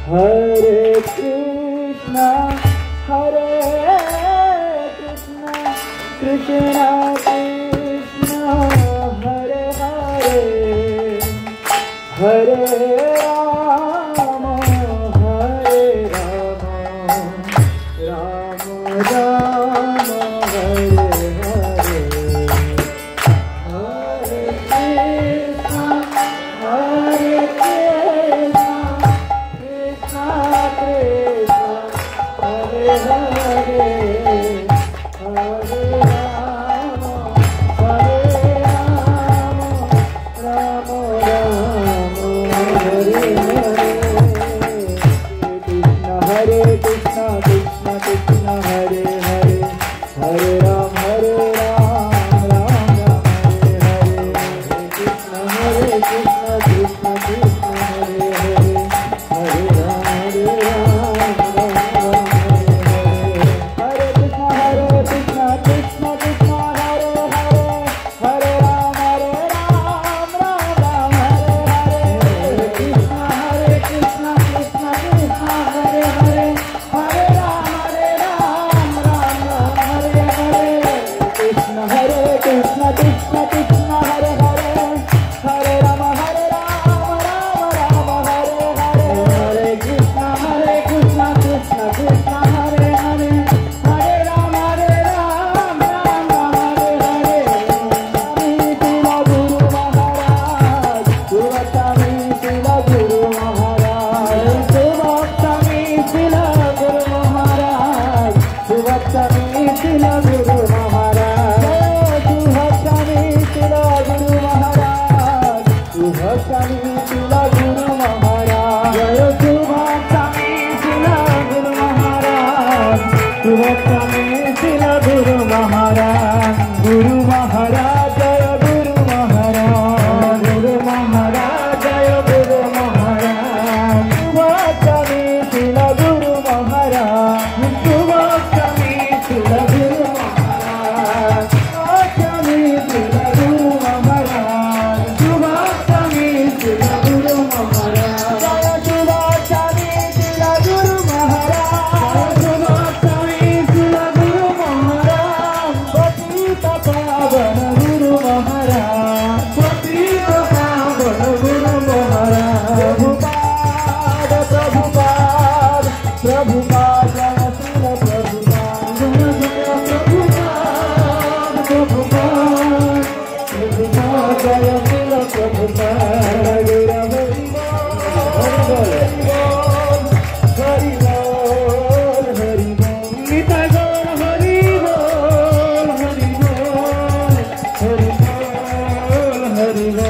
Hare Krishna, Krishna Krishna, Hare Hare, Hare Rama, Hare Rama, Rama Rama, Hare Hare, Hare Krishna, Hare Krishna, Krishna Krishna, Hare Hare, Hare Rama, Hare Rama, Rama Rama, Hare Hare. Hare Krishna, Krishna Krishna, Hare Hare, Hare Ram, Ram Ram, Hare Hare. Hare Krishna, Krishna Krishna, Hare Hare, Hare Ram, Ram Ram, Hare Hare. Hare Krishna, Krishna Krishna, Hare Hare, Hare Ram, Ram Ram, Hare Hare. Hare Krishna, Krishna Krishna, Hare Hare, Hare Ram, Ram Ram, Hare Hare. Krishna, Hare Krishna, Krishna Krishna, Hare Hare, Hare Rama, Rama Rama, Hare Hare. Hare Krishna, Krishna Krishna, Hare Hare, Hare Rama, Rama Rama, Hare Hare. Shubhaktami Sila Guru Maharaj, Shubhaktami Sila Guru Maharaj, Shubhaktami Sila Guru Maharaj, Shubhaktami Sila Guru Maharaj, Shubhaktami Sila Guru Maharaj, Guru Maharaj, Jaya Guru Maharaj, Guru Maharaj, Jaya Guru Maharaj, Shubhaktami Sila Guru Maharaj, Shubhaktami Sila Guru Maharaj, Shubhaktami Sila Guru Maharaj, Shubhaktami Sila Guru Maharaj, Jaya Shubhaktami Sila Guru Maharaj, Shubhaktami Sila Guru Maharaj, Patita Pavana Guru Maharaj, Patita Pavana Guru Maharaj, Prabhupada, Prabhupada, Jaya Srila Prabhupada, Jaya Prabhupada, Prabhupada, Jaya Srila Prabhupada, Hari Bol, Hari Bol, Nita Gaur, Hari Bol, Hari Bol, Hari Bol, Hari Bol.